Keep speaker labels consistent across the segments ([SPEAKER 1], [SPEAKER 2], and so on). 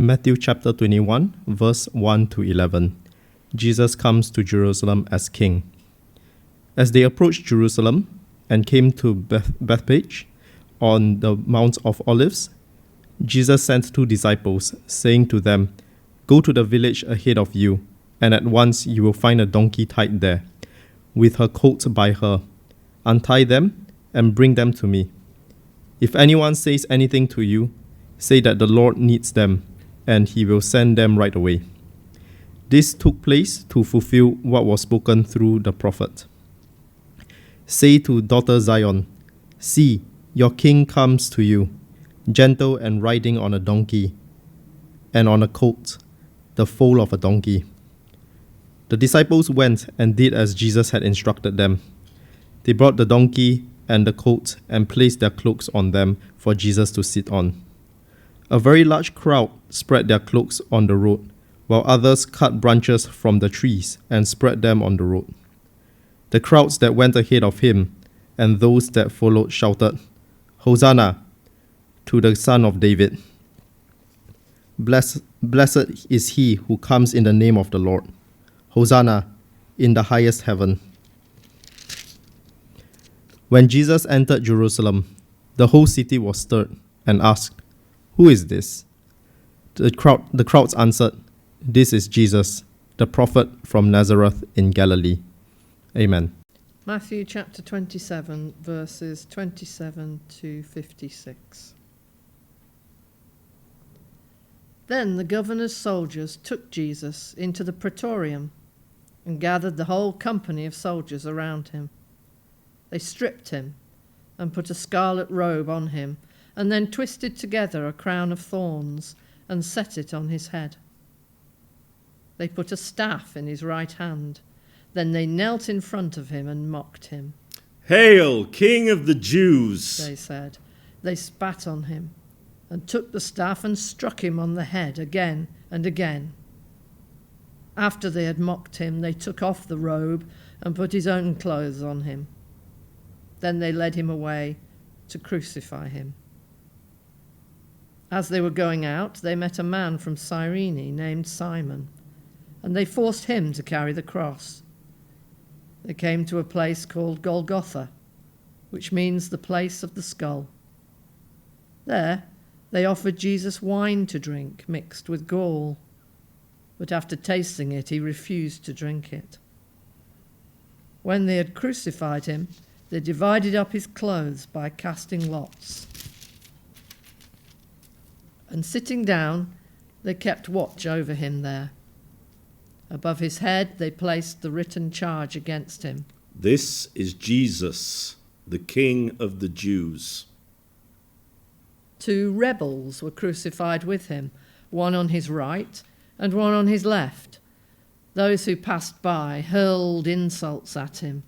[SPEAKER 1] Matthew chapter 21, verse 1 to 11. Jesus comes to Jerusalem as king. As they approached Jerusalem and came to Bethphage on the Mount of Olives, Jesus sent 2 disciples, saying to them, "Go to the village ahead of you, and at once you will find a donkey tied there, with her colt by her. Untie them and bring them to me. If anyone says anything to you, say that the Lord needs them, and he will send them right away." This took place to fulfill what was spoken through the prophet. "Say to daughter Zion, see, your king comes to you, gentle and riding on a donkey, and on a colt, the foal of a donkey." The disciples went and did as Jesus had instructed them. They brought the donkey and the colt and placed their cloaks on them for Jesus to sit on. A very large crowd spread their cloaks on the road, while others cut branches from the trees and spread them on the road. The crowds that went ahead of him and those that followed shouted, "Hosanna to the Son of David. Blessed is he who comes in the name of the Lord. Hosanna in the highest heaven." When Jesus entered Jerusalem, the whole city was stirred and asked, "Who is this?" The crowds answered, "This is Jesus, the prophet from Nazareth in Galilee." Amen.
[SPEAKER 2] Matthew chapter 27, verses 27 to 56. Then the governor's soldiers took Jesus into the praetorium and gathered the whole company of soldiers around him. They stripped him and put a scarlet robe on him, and then twisted together a crown of thorns and set it on his head. They put a staff in his right hand. Then they knelt in front of him and mocked him.
[SPEAKER 3] "Hail, King of the Jews!"
[SPEAKER 2] they said. They spat on him and took the staff and struck him on the head again and again. After they had mocked him, they took off the robe and put his own clothes on him. Then they led him away to crucify him. As they were going out, they met a man from Cyrene named Simon, and they forced him to carry the cross. They came to a place called Golgotha, which means the place of the skull. There they offered Jesus wine to drink mixed with gall, but after tasting it, he refused to drink it. When they had crucified him, they divided up his clothes by casting lots. And sitting down, they kept watch over him there. Above his head they placed the written charge against him.
[SPEAKER 3] "This is Jesus, the King of the Jews."
[SPEAKER 2] 2 rebels were crucified with him, one on his right and one on his left. Those who passed by hurled insults at him,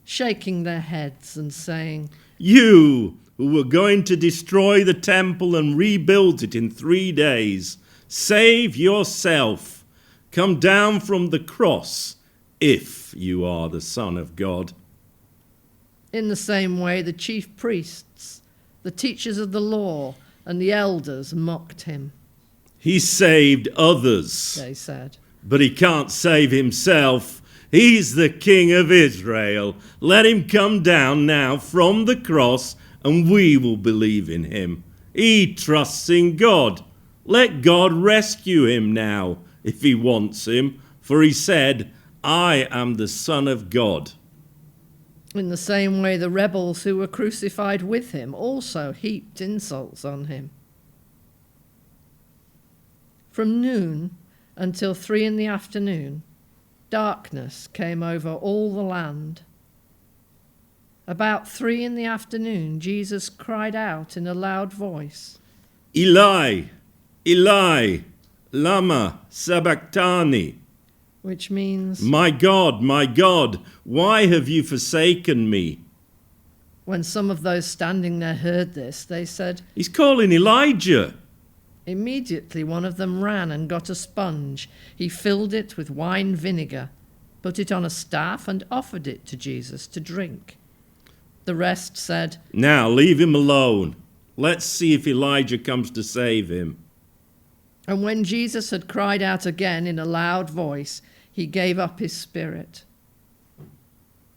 [SPEAKER 2] shaking their heads and saying,
[SPEAKER 3] "You who were going to destroy the temple and rebuild it in 3 days, save yourself. Come down from the cross if you are the Son of God."
[SPEAKER 2] In the same way, the chief priests, the teachers of the law, and the elders mocked him.
[SPEAKER 3] "He saved others,"
[SPEAKER 2] they said,
[SPEAKER 3] "but he can't save himself. He's the King of Israel. Let him come down now from the cross, and we will believe in him. He trusts in God. Let God rescue him now, if he wants him, for he said, 'I am the Son of God.'"
[SPEAKER 2] In the same way, the rebels who were crucified with him also heaped insults on him. From noon until 3 p.m, darkness came over all the land. About 3 p.m, Jesus cried out in a loud voice,
[SPEAKER 3] "Eli, Eli, lama sabachthani,"
[SPEAKER 2] which means,
[SPEAKER 3] my God, why have you forsaken me?"
[SPEAKER 2] When some of those standing there heard this, they said,
[SPEAKER 3] "He's calling Elijah."
[SPEAKER 2] Immediately one of them ran and got a sponge. He filled it with wine vinegar, put it on a staff, and offered it to Jesus to drink. The rest said,
[SPEAKER 3] "Now leave him alone. Let's see if Elijah comes to save him."
[SPEAKER 2] And when Jesus had cried out again in a loud voice, he gave up his spirit.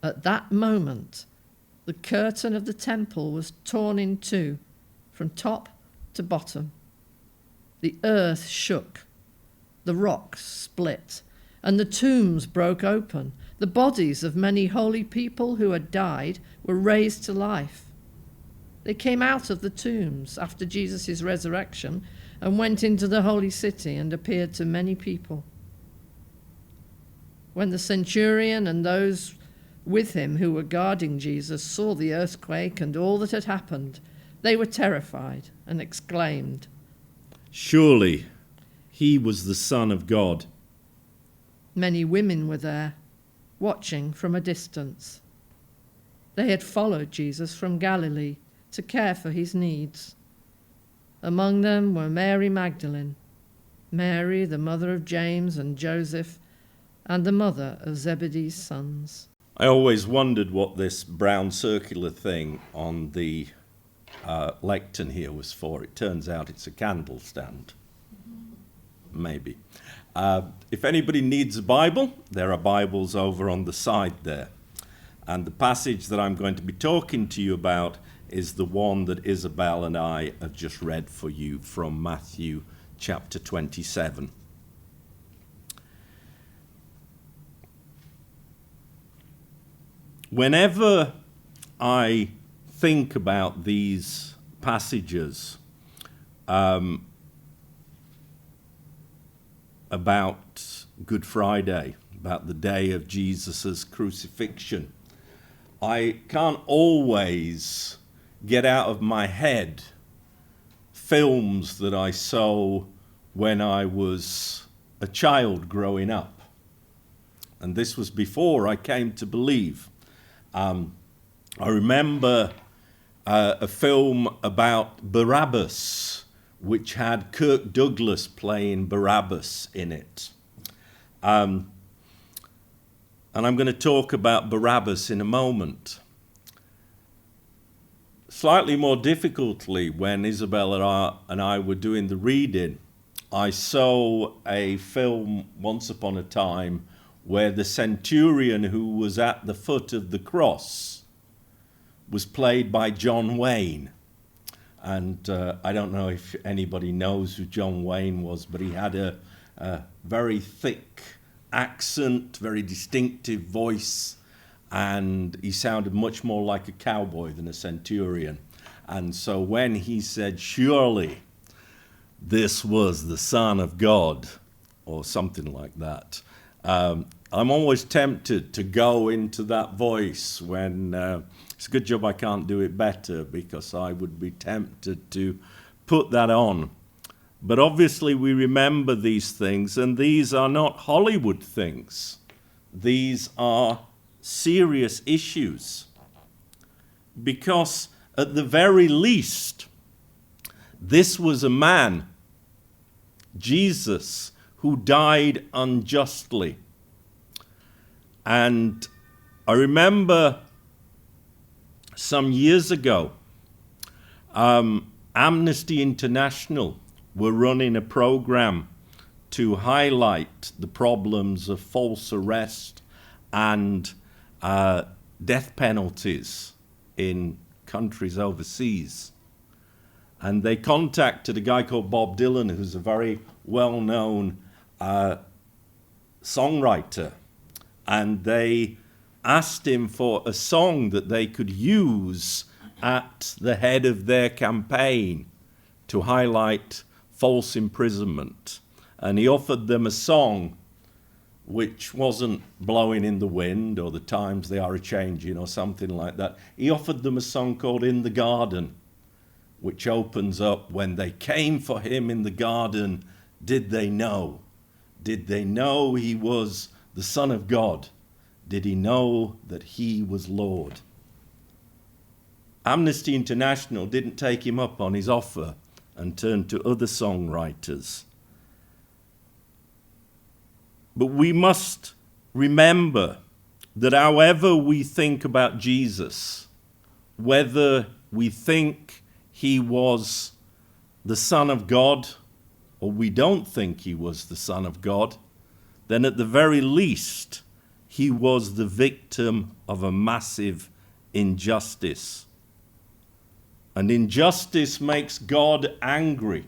[SPEAKER 2] At that moment, the curtain of the temple was torn in two, from top to bottom. The earth shook, the rocks split, and the tombs broke open. The bodies of many holy people who had died were raised to life. They came out of the tombs after Jesus' resurrection and went into the holy city and appeared to many people. When the centurion and those with him who were guarding Jesus saw the earthquake and all that had happened, they were terrified and exclaimed,
[SPEAKER 3] "Surely he was the Son of God."
[SPEAKER 2] Many women were there, watching from a distance. They had followed Jesus from Galilee to care for his needs. Among them were Mary Magdalene, Mary, the mother of James and Joseph, and the mother of Zebedee's sons.
[SPEAKER 3] I always wondered what this brown circular thing on the lectern here was for. It turns out it's a candle stand. Maybe. If anybody needs a Bible, there are Bibles over on the side there. And the passage that I'm going to be talking to you about is the one that Isobel and I have just read for you from Matthew chapter 27. Whenever I think about these passages about Good Friday, about the day of Jesus' crucifixion, I can't always get out of my head films that I saw when I was a child growing up. And this was before I came to believe. I remember a film about Barabbas, which had Kirk Douglas playing Barabbas in it. And I'm going to talk about Barabbas in a moment. Slightly more difficultly, when Isobel and I were doing the reading, I saw a film once upon a time where the centurion who was at the foot of the cross was played by John Wayne. And I don't know if anybody knows who John Wayne was, but he had a very thick accent, very distinctive voice, and he sounded much more like a cowboy than a centurion. And so when he said, "Surely this was the Son of God," or something like that, I'm always tempted to go into that voice when it's a good job I can't do it better, because I would be tempted to put that on. But obviously we remember these things, and these are not Hollywood things. These are serious issues. Because at the very least, this was a man, Jesus, who died unjustly. And I remember some years ago, Amnesty International were running a program to highlight the problems of false arrest and death penalties in countries overseas. And they contacted a guy called Bob Dylan, who's a very well-known songwriter. And they asked him for a song that they could use at the head of their campaign to highlight false imprisonment. And he offered them a song which wasn't Blowing in the Wind or The Times They Are A-Changin' or something like that. He offered them a song called In the Garden, which opens up, "When they came for him in the garden, did they know? Did they know he was the Son of God? Did he know that he was Lord?" Amnesty International didn't take him up on his offer and turned to other songwriters. But we must remember that however we think about Jesus, whether we think he was the Son of God or we don't think he was the Son of God, then at the very least, he was the victim of a massive injustice. And injustice makes God angry.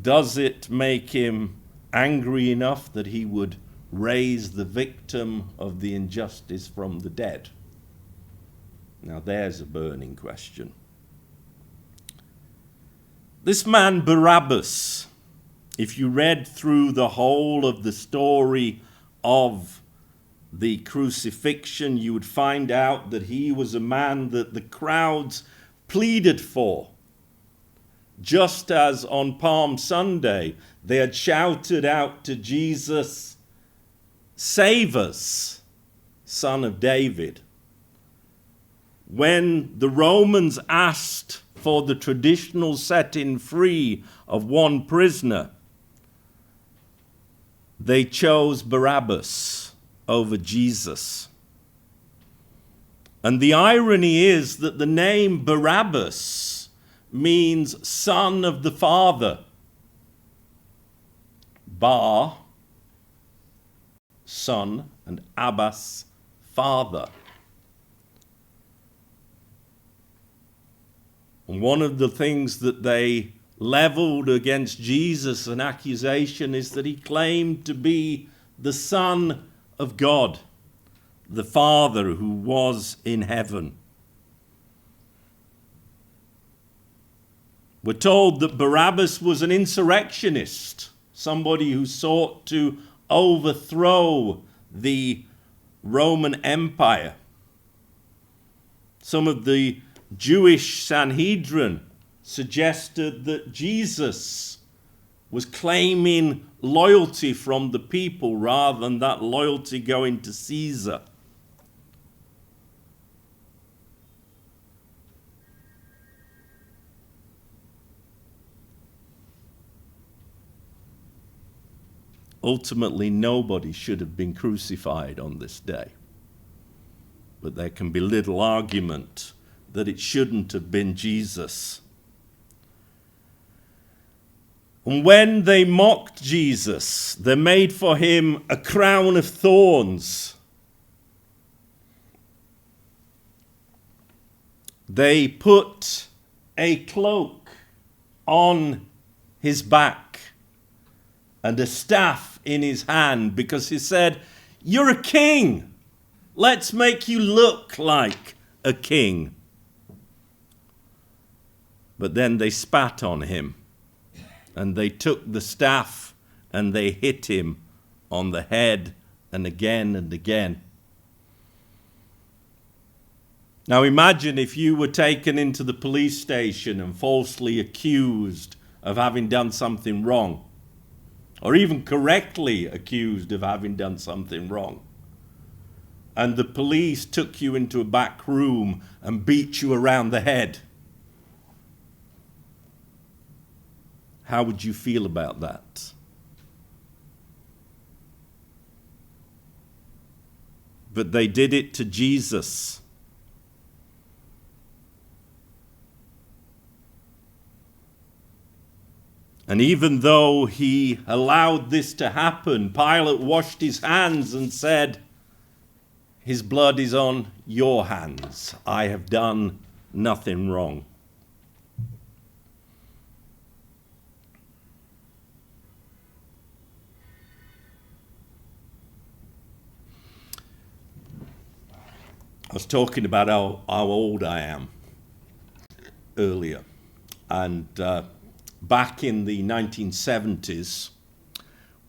[SPEAKER 3] Does it make him angry enough that he would raise the victim of the injustice from the dead? Now there's a burning question. This man Barabbas, if you read through the whole of the story of the crucifixion, you would find out that he was a man that the crowds pleaded for. Just as on Palm Sunday, they had shouted out to Jesus, "Save us, Son of David." When the Romans asked for the traditional setting free of one prisoner, they chose Barabbas over Jesus. And the irony is that the name Barabbas means son of the Father. Bar, son, and Abbas, father. And one of the things that they leveled against Jesus, an accusation, is that he claimed to be the Son of God, the Father who was in heaven. We're told that Barabbas was an insurrectionist, somebody who sought to overthrow the Roman Empire. Some of the Jewish Sanhedrin suggested that Jesus was claiming loyalty from the people rather than that loyalty going to Caesar. Ultimately, nobody should have been crucified on this day. But there can be little argument that it shouldn't have been Jesus. And when they mocked Jesus, they made for him a crown of thorns. They put a cloak on his back and a staff in his hand because he said, "You're a king. Let's make you look like a king." But then they spat on him, and they took the staff and they hit him on the head and again and again. Now imagine if you were taken into the police station and falsely accused of having done something wrong, or even correctly accused of having done something wrong, and the police took you into a back room and beat you around the head. How would you feel about that? But they did it to Jesus. And even though he allowed this to happen, Pilate washed his hands and said, "His blood is on your hands. I have done nothing wrong." I was talking about how old I am earlier. And back in the 1970s,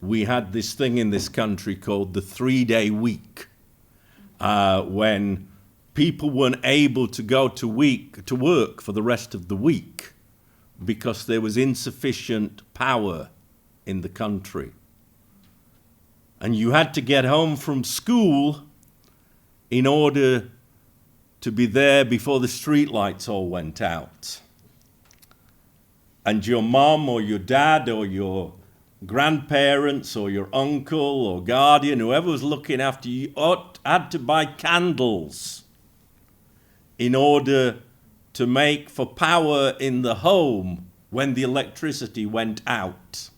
[SPEAKER 3] we had this thing in this country called the 3-day week, when people weren't able to go to work for the rest of the week because there was insufficient power in the country. And you had to get home from school in order to be there before the streetlights all went out. And your mum or your dad or your grandparents or your uncle or guardian, whoever was looking after you, had to buy candles in order to make for power in the home when the electricity went out.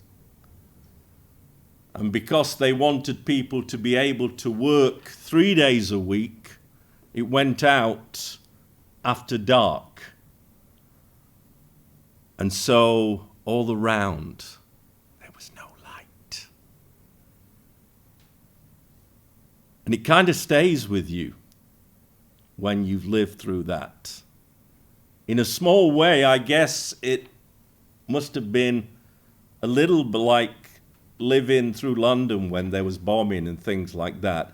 [SPEAKER 3] And because they wanted people to be able to work 3 days a week, it went out after dark. And so all around, there was no light. And it kind of stays with you when you've lived through that. In a small way, I guess it must have been a little bit like living through London when there was bombing and things like that.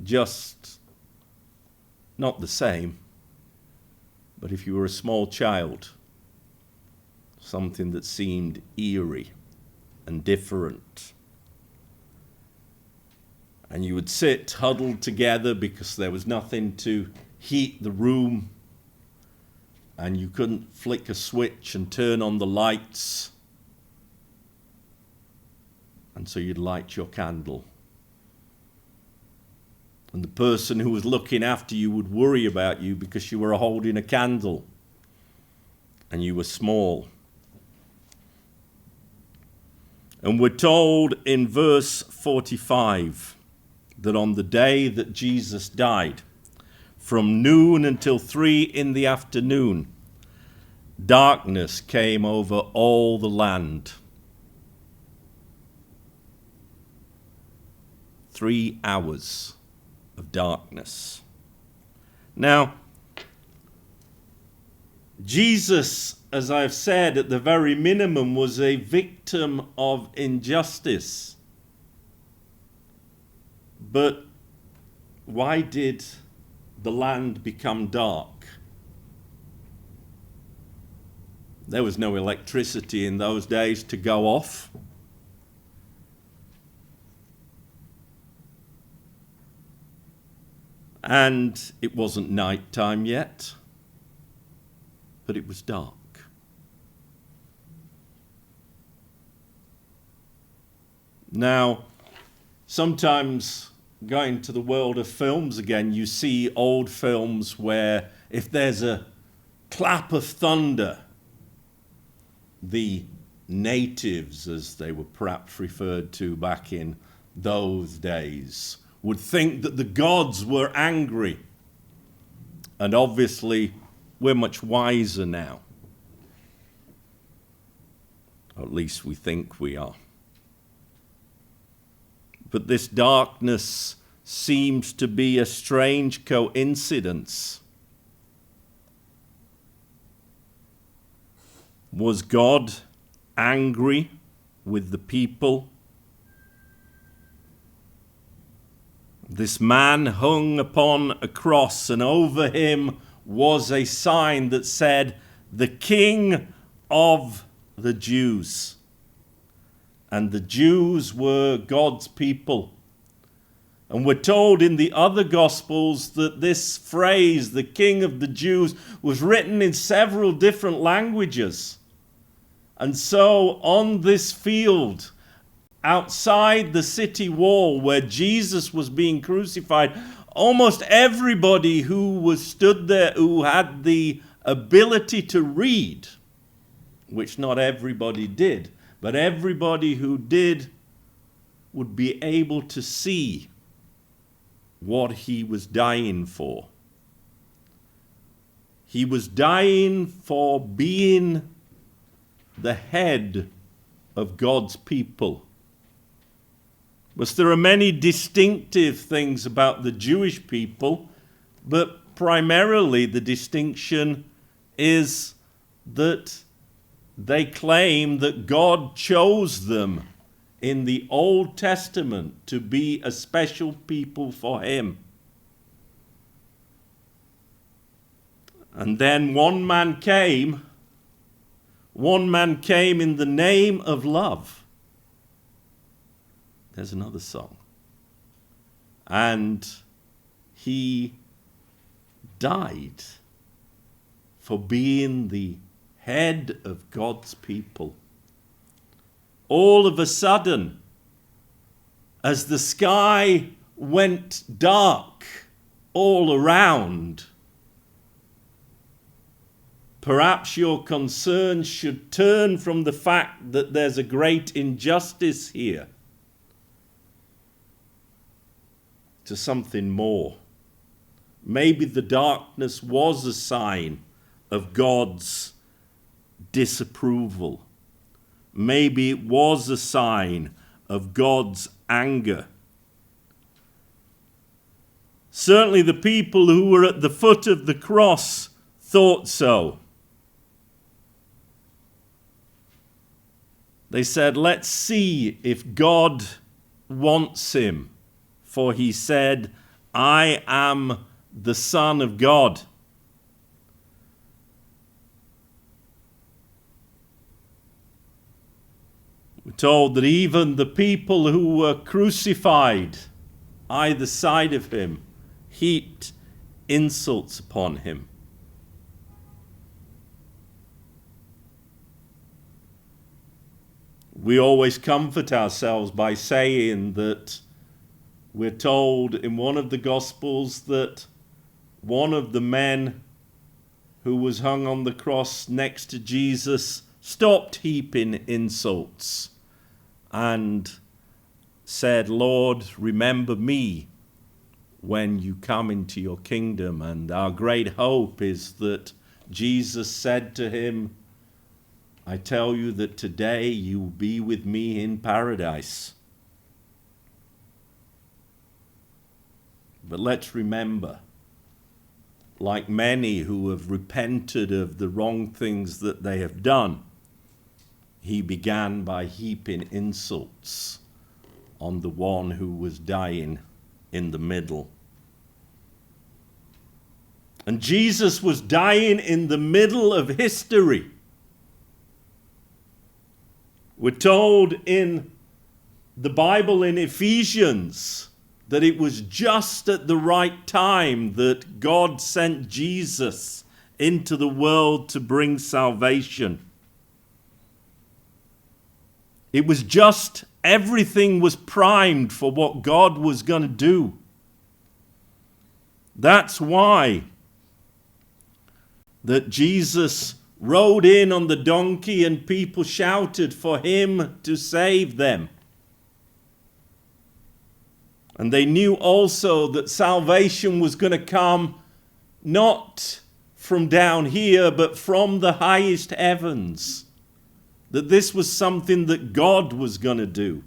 [SPEAKER 3] Just not the same. But if you were a small child, something that seemed eerie and different. And you would sit huddled together because there was nothing to heat the room, and you couldn't flick a switch and turn on the lights. And so you'd light your candle. And the person who was looking after you would worry about you because you were holding a candle and you were small. And we're told in verse 45 that on the day that Jesus died, from noon until 3 in the afternoon, darkness came over all the land. 3 hours of darkness. Now, Jesus, as I've said, at the very minimum, was a victim of injustice. But why did the land become dark? There was no electricity in those days to go off. And it wasn't night time yet, but it was dark. Now, sometimes going to the world of films again, you see old films where if there's a clap of thunder, the natives, as they were perhaps referred to back in those days, would think that the gods were angry. And obviously, we're much wiser now. Or at least we think we are. But this darkness seems to be a strange coincidence. Was God angry with the people? This man hung upon a cross, and over him was a sign that said, "The King of the Jews." And the Jews were God's people. And we're told in the other Gospels that this phrase, "the King of the Jews," was written in several different languages. And so on this field, outside the city wall where Jesus was being crucified, almost everybody who was stood there who had the ability to read, which not everybody did, but everybody who did would be able to see what he was dying for. He was dying for being the head of God's people. But there are many distinctive things about the Jewish people, but primarily the distinction is that they claim that God chose them in the Old Testament to be a special people for him. And then one man came in the name of love. There's another song. And he died for being the head of God's people. All of a sudden, as the sky went dark all around, Perhaps your concern should turn from the fact that there's a great injustice here to something more. Maybe the darkness was a sign of God's disapproval. Maybe it was a sign of God's anger. Certainly the people who were at the foot of the cross thought so. They said, let's see if God wants him. For he said, I am the Son of God. We're told that even the people who were crucified either side of him heaped insults upon him. We always comfort ourselves by saying that we're told in one of the Gospels that one of the men who was hung on the cross next to Jesus stopped heaping insults and said, Lord, remember me when you come into your kingdom. And our great hope is that Jesus said to him, I tell you that today you will be with me in paradise. But let's remember, like many who have repented of the wrong things that they have done, he began by heaping insults on the one who was dying in the middle. And Jesus was dying in the middle of history. We're told in the Bible in Ephesians that it was just at the right time that God sent Jesus into the world to bring salvation. It was just, everything was primed for what God was going to do. That's why that Jesus rode in on the donkey and people shouted for him to save them. And they knew also that salvation was going to come not from down here, but from the highest heavens. That this was something that God was going to do.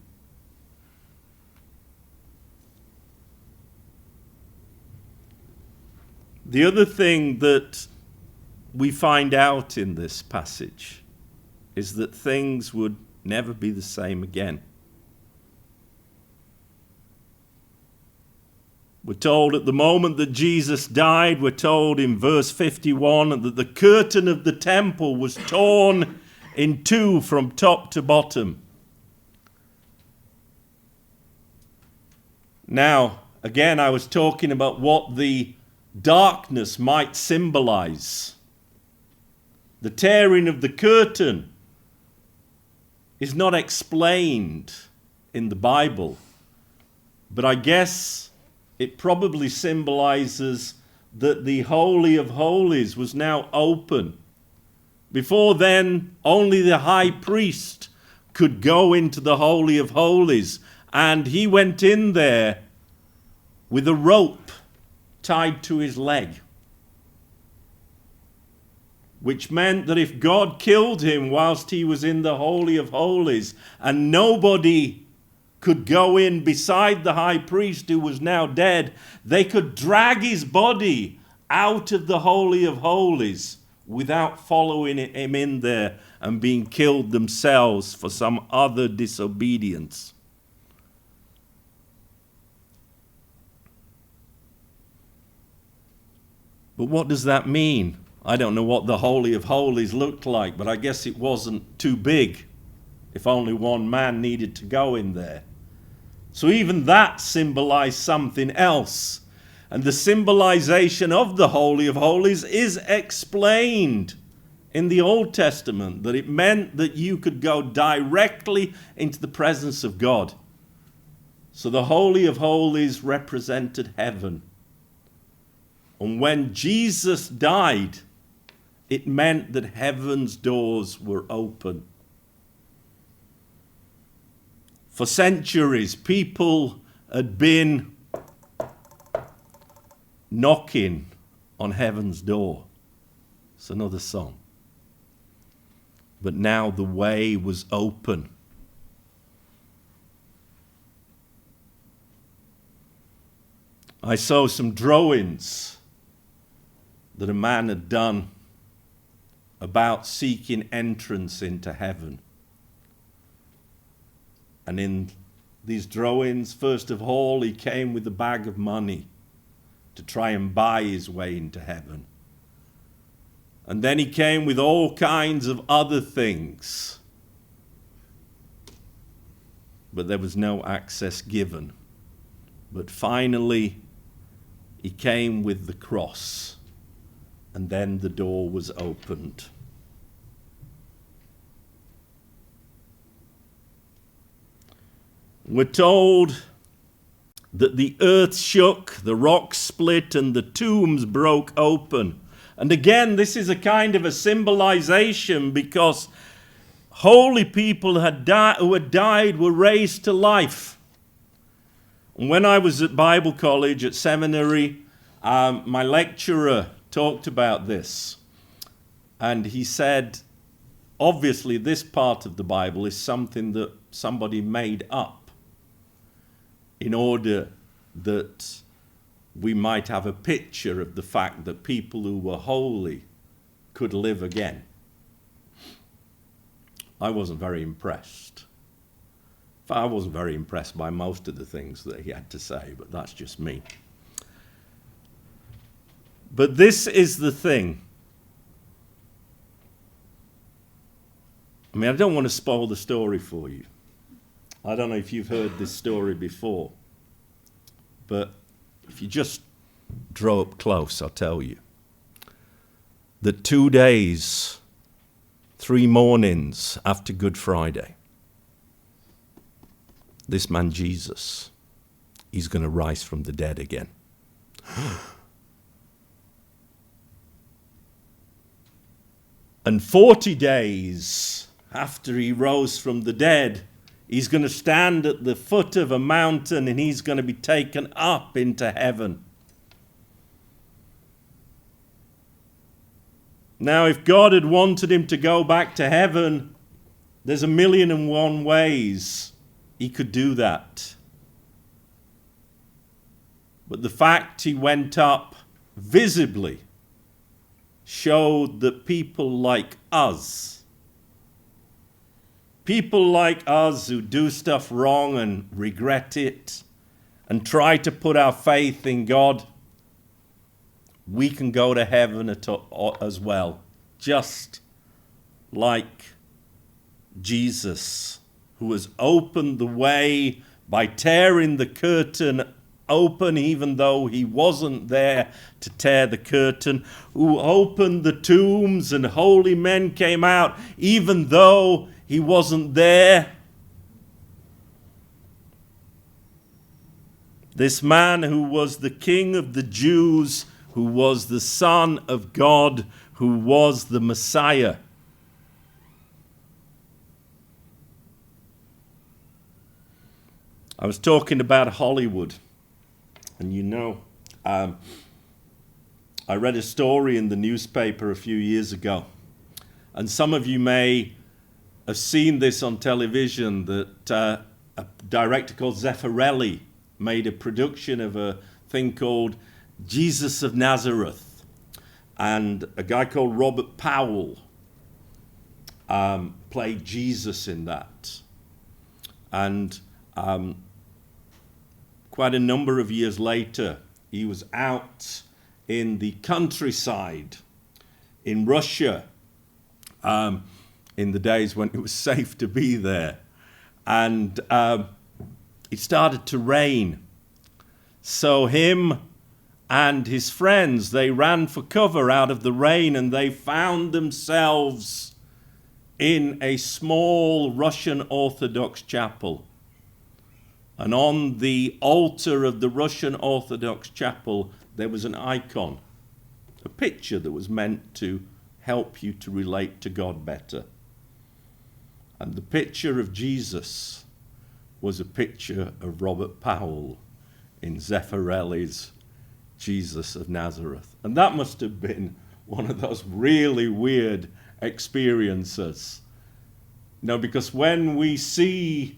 [SPEAKER 3] The other thing that we find out in this passage is that things would never be the same again. We're told at the moment that Jesus died, we're told in verse 51 that the curtain of the temple was torn in two from top to bottom. Now, again, I was talking about what the darkness might symbolize. The tearing of the curtain is not explained in the Bible, but I guess it probably symbolizes that the Holy of Holies was now open. Before then, only the high priest could go into the Holy of Holies, and he went in there with a rope tied to his leg, which meant that if God killed him whilst he was in the Holy of Holies and nobody could go in beside the high priest who was now dead, they could drag his body out of the Holy of Holies without following him in there and being killed themselves for some other disobedience. But what does that mean? I don't know what the Holy of Holies looked like, but I guess it wasn't too big if only one man needed to go in there. So even that symbolized something else. And the symbolization of the Holy of Holies is explained in the Old Testament, that it meant that you could go directly into the presence of God. So the Holy of Holies represented heaven. And when Jesus died It meant that heaven's doors were open. For centuries, people had been knocking on heaven's door. It's another song. But now the way was open. I saw some drawings that a man had done about seeking entrance into heaven. And in these drawings, first of all, he came with a bag of money to try and buy his way into heaven. And then he came with all kinds of other things. But there was no access given. But finally, he came with the cross. And then the door was opened. We're told that the earth shook, the rocks split, and the tombs broke open. And again, this is a kind of a symbolization, because holy people who had died were raised to life. And when I was at Bible college, at seminary, my lecturer talked about this. And he said, obviously this part of the Bible is something that somebody made up in order that we might have a picture of the fact that people who were holy could live again. I wasn't very impressed. I wasn't very impressed by most of the things that he had to say, but that's just me. But this is the thing. I mean, I don't want to spoil the story for you. I don't know if you've heard this story before, but if you just draw up close, I'll tell you that 2 days, 3 mornings after Good Friday, this man Jesus, he's going to rise from the dead again. And 40 days after he rose from the dead, he's going to stand at the foot of a mountain and he's going to be taken up into heaven. Now, if God had wanted him to go back to heaven, there's 1,000,001 ways he could do that. But the fact he went up visibly showed that people like us who do stuff wrong and regret it and try to put our faith in God, we can go to heaven as well, just like Jesus, who has opened the way by tearing the curtain open, even though he wasn't there to tear the curtain, who opened the tombs and holy men came out, even though he wasn't there. This man who was the King of the Jews, who was the Son of God, who was the Messiah. I was talking about Hollywood. And you know, I read a story in the newspaper a few years ago. And some of you may have seen this on television, that a director called Zeffirelli made a production of a thing called Jesus of Nazareth. And a guy called Robert Powell played Jesus in that. And quite a number of years later, he was out in the countryside in Russia in the days when it was safe to be there. And it started to rain. So him and his friends, they ran for cover out of the rain, and they found themselves in a small Russian Orthodox chapel. And on the altar of the Russian Orthodox chapel, there was an icon, a picture that was meant to help you to relate to God better. And the picture of Jesus was a picture of Robert Powell in Zeffirelli's Jesus of Nazareth. And that must have been one of those really weird experiences. Because when we see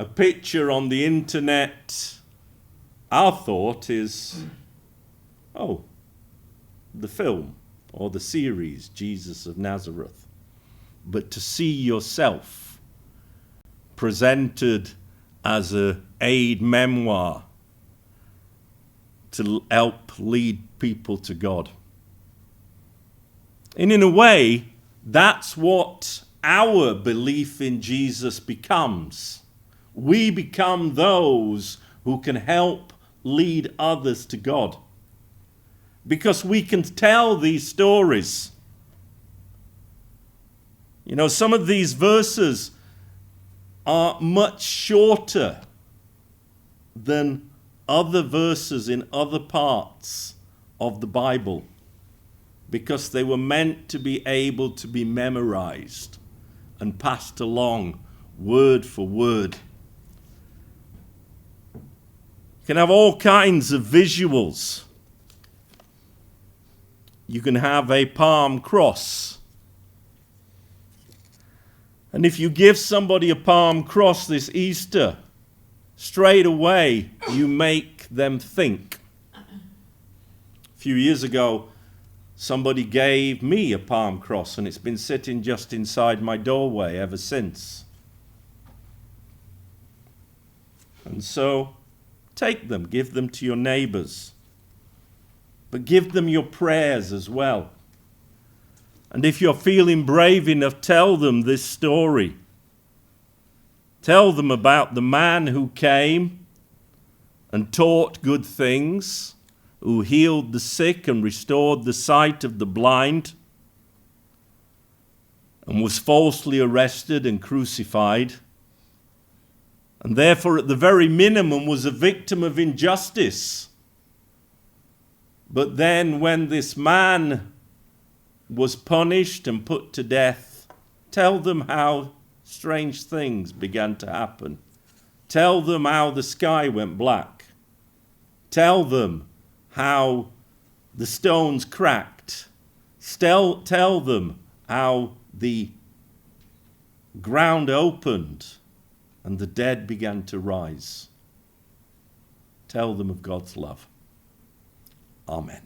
[SPEAKER 3] a picture on the internet, our thought is, oh, the film or the series, Jesus of Nazareth. But to see yourself presented as an aid memoir to help lead people to God. And in a way, that's what our belief in Jesus becomes. We become those who can help lead others to God. Because we can tell these stories. Some of these verses are much shorter than other verses in other parts of the Bible, because they were meant to be able to be memorized and passed along word for word. You can have all kinds of visuals. You can have a palm cross. And if you give somebody a palm cross this Easter, straight away you make them think. A few years ago, somebody gave me a palm cross, and it's been sitting just inside my doorway ever since. And so, take them, give them to your neighbors. But give them your prayers as well. And if you're feeling brave enough, tell them this story. Tell them about the man who came and taught good things, who healed the sick and restored the sight of the blind, and was falsely arrested and crucified, and therefore at the very minimum was a victim of injustice. But then when this man was punished and put to death, tell them how strange things began to happen. Tell them how the sky went black. Tell them how the stones cracked. Tell them how the ground opened and the dead began to rise. Tell them of God's love. Amen.